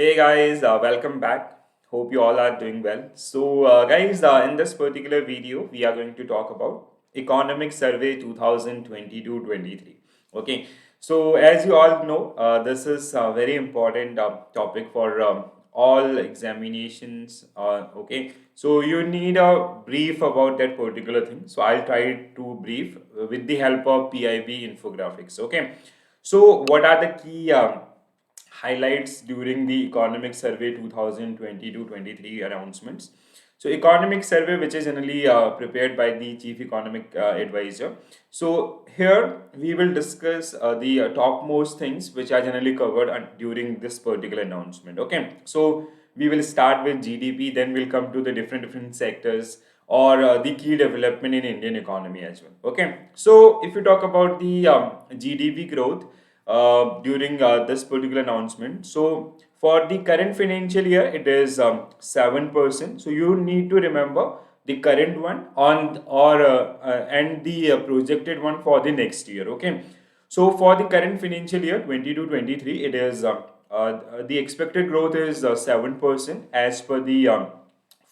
Hey guys, welcome back. Hope you all are doing well. Guys, in this particular video, we are going to talk about Economic Survey 2022-23. Okay, so as you all know, this is a very important topic for all examinations. Okay, so you need a brief about that particular thing. So I'll try to brief with the help of PIB infographics. Okay, so what are the key highlights during the Economic Survey 2022-23 announcements. So, Economic Survey, which is generally prepared by the Chief Economic Advisor. So, here we will discuss the topmost things which are generally covered during this particular announcement. Okay, so we will start with GDP, then we'll come to the different sectors or the key development in Indian economy as well. Okay, so if you talk about the GDP growth during this particular announcement. So for the current financial year, it is 7%. So you need to remember the current one on or and the projected one for the next year. Okay. So for the current financial year 22-23, it is the expected growth is 7% as per the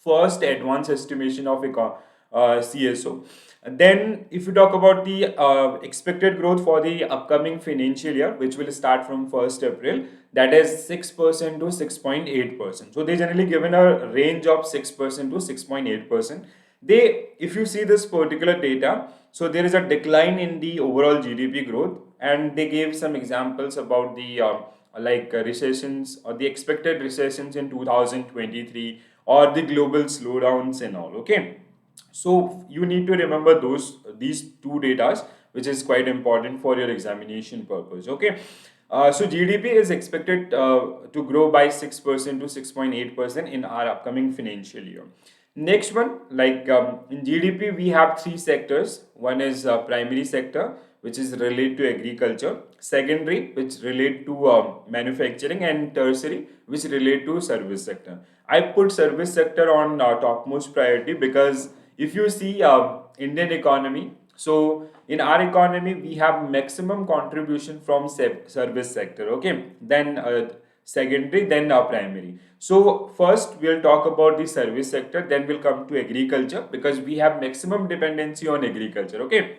first advanced estimation of CSO. Then, if you talk about the expected growth for the upcoming financial year, which will start from 1st April, that is 6% to 6.8%. So, they generally given a range of 6% to 6.8%. If you see this particular data, so there is a decline in the overall GDP growth, and they gave some examples about the recessions or the expected recessions in 2023 or the global slowdowns and all. Okay, so you need to remember these two datas, which is quite important for your examination purpose. Okay, so GDP is expected to grow by 6% to 6.8% in our upcoming financial year. Next one, in GDP, we have three sectors. One is primary sector, which is related to agriculture, secondary, which relate to manufacturing, and tertiary, which relate to service sector. I put service sector on topmost priority because if you see Indian economy, so in our economy we have maximum contribution from service sector. Okay, then secondary, then primary. So first we'll talk about the service sector, then we'll come to agriculture because we have maximum dependency on agriculture. Okay,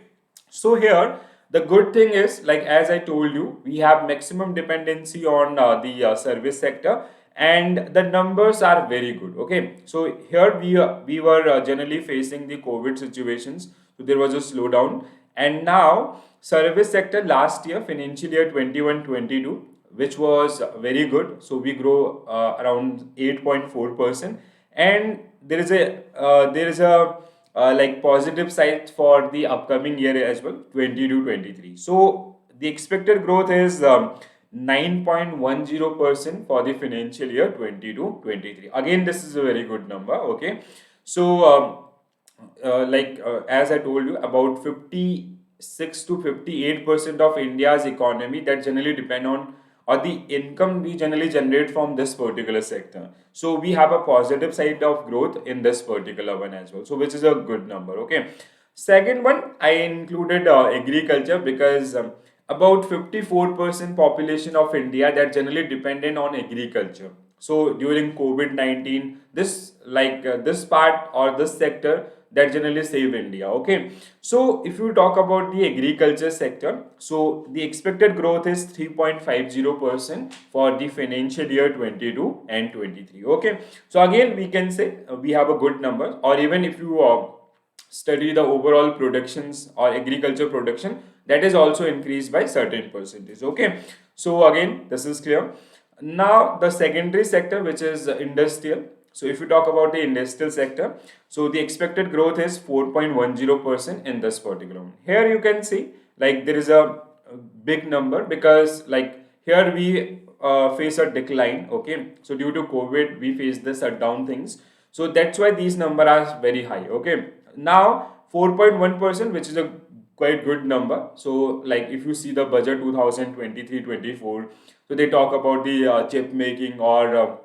so here the good thing is, like as I told you, we have maximum dependency on the service sector, and the numbers are very good. Okay, so here we were generally facing the COVID situations, so there was a slowdown, and now service sector last year, financial year 21-22, which was very good. So we grow around 8.4%, and there is a positive side for the upcoming year as well, 22-23. So the expected growth is 9.10% for the financial year 22-23. Again, this is a very good number. Okay, so as I told you, about 56 to 58% of India's economy that generally depend on or the income we generally generate from this particular sector. So we have a positive side of growth in this particular one as well. So which is a good number. Okay. Second one, I included agriculture because about 54% population of India that generally dependent on agriculture. So during COVID-19, this part or this sector that generally save India. Okay, so if you talk about the agriculture sector, so the expected growth is 3.50% for the financial year 22 and 23. Okay, so again we can say we have a good number, or even if you study the overall productions or agriculture production, that is also increased by certain percentage. Okay, so again this is clear. Now the secondary sector, which is industrial. So if you talk about the industrial sector, so the expected growth is 4.10% in this particular one. Here you can see like there is a big number because like here we face a decline. Okay, so due to COVID we face the shutdown things, so that's why these numbers are very high. Okay, now 4.1%, which is a quite good number. So like if you see the budget 2023-24, so they talk about the chip making or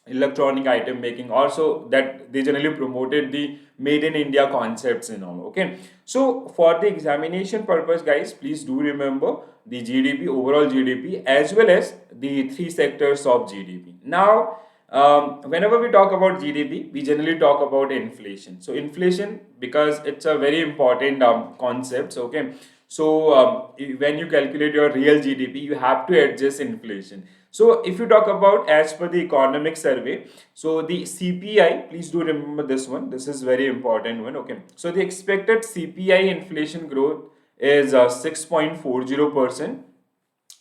electronic item making, also that they generally promoted the made in India concepts and all. Okay, so for the examination purpose, guys, please do remember the GDP, overall GDP, as well as the three sectors of GDP. Now, whenever we talk about GDP, we generally talk about inflation. So inflation, because it's a very important concept. Okay, so when you calculate your real GDP, you have to adjust inflation. So if you talk about as per the economic survey, so the CPI, please do remember this one. This is very important one. Okay, so the expected CPI inflation growth is 6.40%.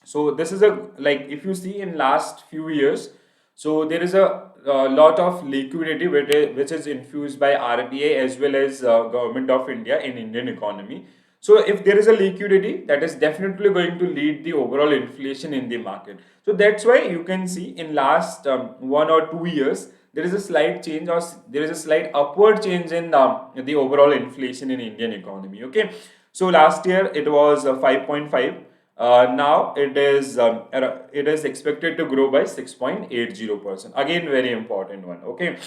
So this is a, like, if you see in last few years, so there is a lot of liquidity which is infused by RBI as well as government of India in Indian economy. So if there is a liquidity, that is definitely going to lead the overall inflation in the market. So that's why you can see in last 1 or 2 years there is a slight change, or there is a slight upward change in the overall inflation in Indian economy. Okay, so last year it was 5.5. Now it is expected to grow by 6.80%. Again, very important one. Okay.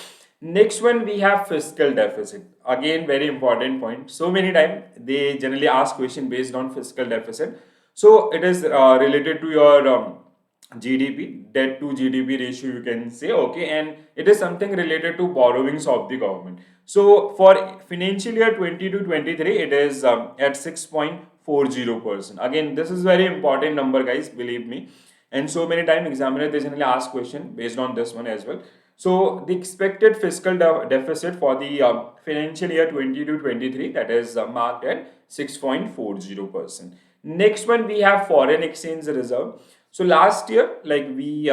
Next one, we have fiscal deficit. Again, very important point. So many times they generally ask question based on fiscal deficit. So it is related to your GDP, debt to GDP ratio, you can say. Okay, and it is something related to borrowings of the government. So for financial year 20 to 23, it is at 6.40%. Again, this is very important number, guys, believe me. And so many times examiner they generally ask question based on this one as well. So the expected fiscal deficit for the financial year 20 to 23, that is marked at 6.40%. Next one, we have foreign exchange reserve. So last year, like we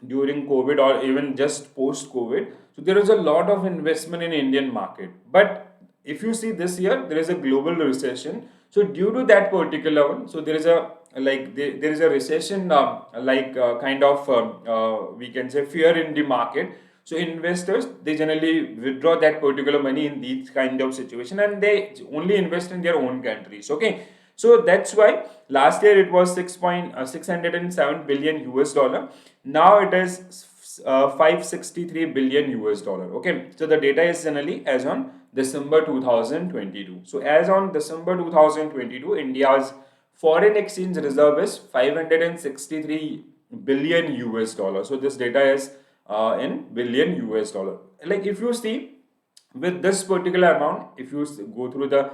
during COVID or even just post COVID, so there is a lot of investment in Indian market. But if you see this year, there is a global recession. So due to that particular one, so there is a, there is a recession, kind of we can say fear in the market. So investors they generally withdraw that particular money in these kind of situation, and they only invest in their own countries. Okay, so that's why last year it was 607 billion US dollar. Now it is 563 billion US dollar. Okay, so the data is generally as on December 2022. So as on December 2022, India's foreign exchange reserve is 563 billion US dollar. So this data is in billion US dollar. Like if you see with this particular amount, if you go through the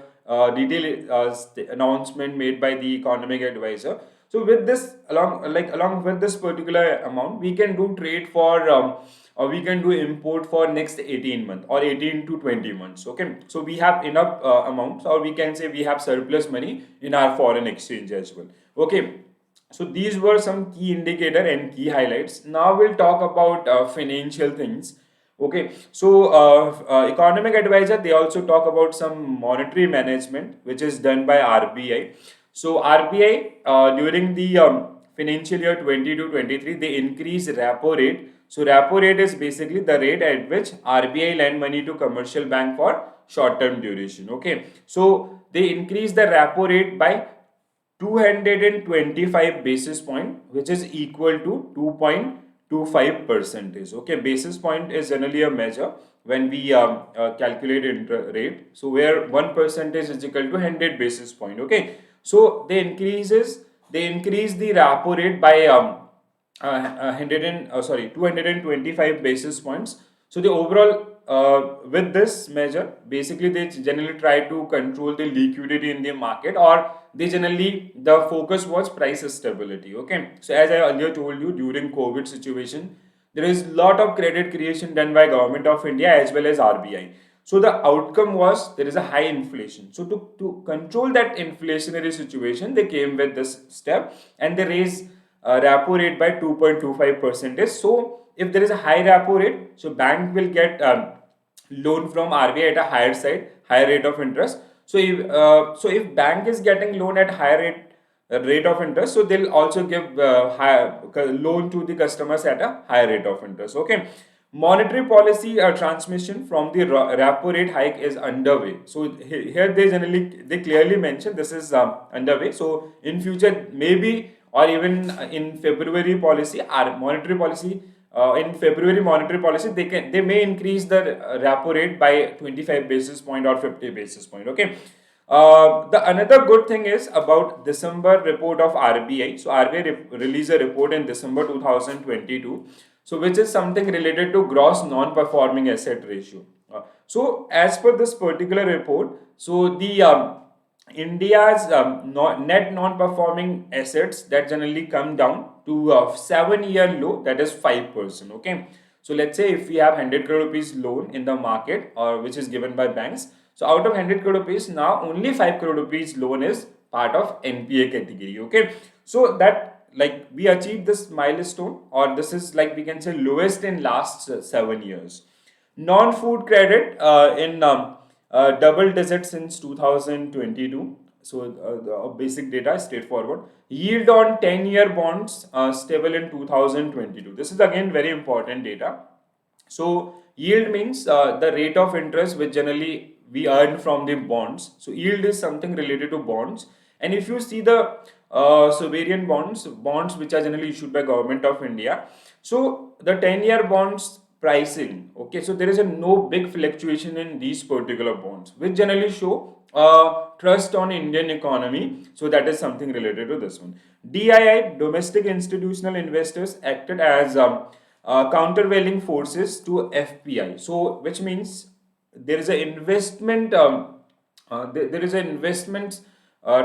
detailed announcement made by the economic advisor, so with this along with this particular amount, we can do trade for or we can do import for next 18 months or 18 to 20 months. Okay, so we have enough amounts, or we can say we have surplus money in our foreign exchange as well. Okay, so these were some key indicator and key highlights. Now we'll talk about financial things. Okay, so economic advisor they also talk about some monetary management which is done by RBI. So RBI during the financial year 20 to 23 they increase repo rate. So repo rate is basically the rate at which RBI lend money to commercial bank for short term duration. Okay, so they increase the repo rate by 225 basis point, which is equal to 2.25 percentage. Okay, basis point is generally a measure when we calculate interest rate. So where 1% is equal to 100 basis point. Okay, so they increase the repo rate by 225 basis points. So the overall with this measure, basically they generally try to control the liquidity in the market, or they generally the focus was price stability. Okay, so as I earlier told you, during COVID situation, there is lot of credit creation done by government of India as well as RBI. So the outcome was there is a high inflation. So to control that inflationary situation, they came with this step and they raised repo rate by 2.25 percentage. So if there is a high repo rate, so bank will get loan from RBI at a higher side, higher rate of interest. So if bank is getting loan at higher rate of interest, so they'll also give higher loan to the customers at a higher rate of interest. Okay, monetary policy transmission from the repo rate hike is underway. So here they clearly mention this is underway. So in future maybe or even in February policy, our monetary policy in February monetary policy, they may increase the repo rate by 25 basis point or 50 basis point. Okay. The another good thing is about December report of RBI. So RBI released a report in December 2022. So which is something related to gross non-performing asset ratio. So as per this particular report, so the India's net non-performing assets that generally come down to a 7-year low, that is 5%. Okay, so let's say if we have 100 crore rupees loan in the market, or which is given by banks, so out of 100 crore rupees, now only 5 crore rupees loan is part of NPA category. Okay, so that like we achieved this milestone, or this is like we can say lowest in last 7 years. Non-food credit in double digit since 2022. So the basic data is straightforward. Yield on 10-year bonds stable in 2022. This is again very important data. So yield means the rate of interest which generally we earn from the bonds. So yield is something related to bonds. And if you see the sovereign bonds which are generally issued by Government of India, so the 10-year bonds pricing, okay, so there is a no big fluctuation in these particular bonds, which generally show trust on Indian economy. So that is something related to this one. DII, domestic institutional investors, acted as countervailing forces to FPI. So which means there is an investment there is an investment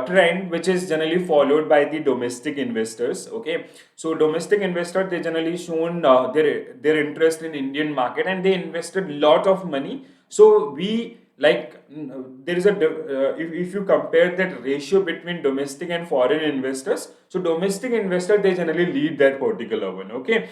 trend which is generally followed by the domestic investors. Okay, so domestic investor, they generally shown their interest in Indian market, and they invested lot of money. So we like there is a if you compare that ratio between domestic and foreign investors, so domestic investor, they generally lead that particular one. Okay,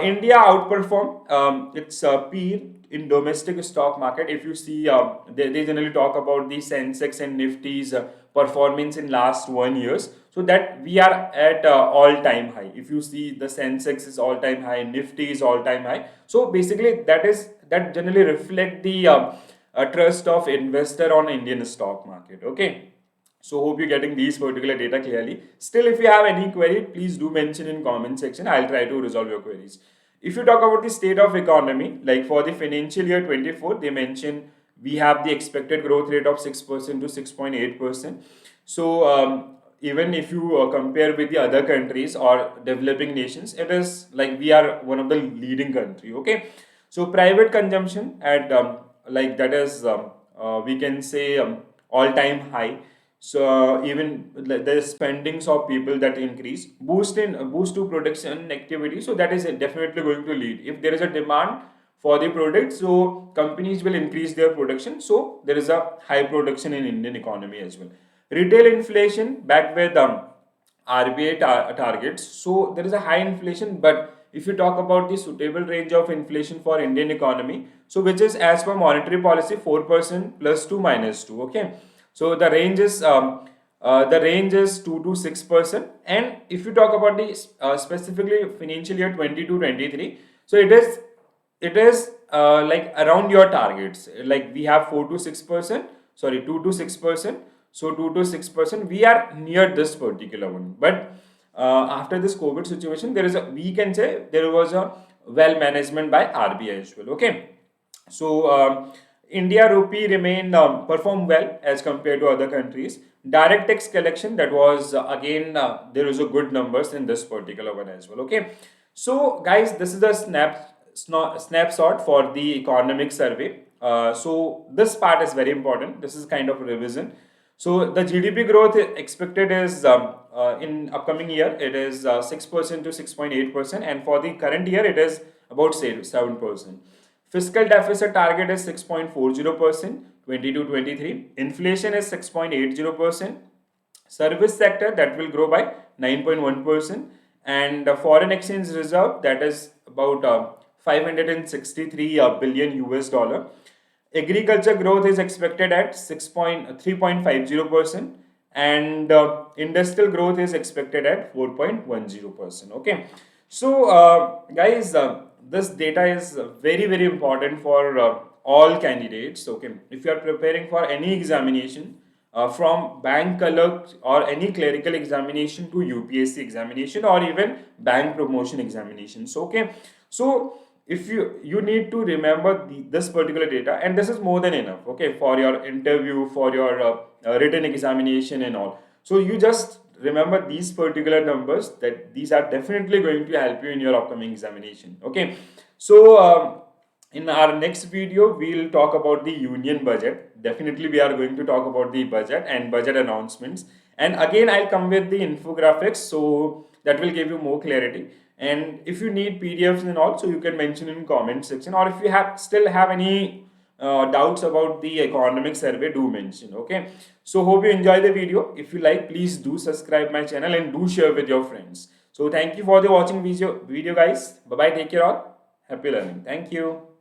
India outperformed its peer in domestic stock market. If you see, they generally talk about the Sensex and Nifty's performance in last 1 years. So that we are at all-time high. If you see, the Sensex is all-time high, Nifty is all-time high. So basically, that generally reflect the trust of investor on Indian stock market. Okay. So hope you're getting these particular data clearly. Still, if you have any query, please do mention in comment section. I'll try to resolve your queries. If you talk about the state of economy, like for the financial year 24, they mention we have the expected growth rate of 6% to 6.8%. So even if you compare with the other countries or developing nations, it is like we are one of the leading country. Okay, so private consumption at like that is we can say all-time high. So even the spendings of people that increase, boost to production activity. So that is definitely going to lead. If there is a demand for the product, so companies will increase their production. So there is a high production in Indian economy as well. Retail inflation backed with RBI targets. So there is a high inflation, but if you talk about the suitable range of inflation for Indian economy, so which is as per monetary policy 4% plus 2 minus 2. Okay, so the range is 2 to 6%. And if you talk about the specifically financial year 22-23, so it is like around your targets. Like we have 4 to 6%, sorry, 2 to 6%. So 2 to 6%, we are near this particular one. But after this COVID situation, there is a, we can say there was a well management by RBI as well. Okay, so India rupee remain perform well as compared to other countries. Direct tax collection, that was again there is a good numbers in this particular one as well. Okay, so guys, this is a snapshot for the economic survey. So this part is very important. This is kind of a revision. So the GDP growth expected is in upcoming year, it is 6% to 6.8%, and for the current year it is about say 7%. Fiscal deficit target is 6.40%, 22-23. Inflation is 6.80%. Service sector, that will grow by 9.1%, and the foreign exchange reserve, that is about 563 billion US dollar. Agriculture growth is expected at 3.50%, and industrial growth is expected at 4.10%. Okay, so guys, this data is very important for all candidates. Okay, if you are preparing for any examination, from bank clerk or any clerical examination to UPSC examination or even bank promotion examinations. Okay, so if you need to remember this particular data, and this is more than enough, okay, for your interview, for your written examination and all. So you just remember these particular numbers, that these are definitely going to help you in your upcoming examination. Okay, so in our next video we'll talk about the union budget. Definitely we are going to talk about the budget and budget announcements, and again I'll come with the infographics, so that will give you more clarity. And if you need PDFs and all, so you can mention in comment section, or if you have still have any doubts about the economic survey, do mention. Okay, so hope you enjoy the video. If you like, please do subscribe my channel and do share with your friends. So thank you for the watching video guys. Bye bye, take care all, happy learning, thank you.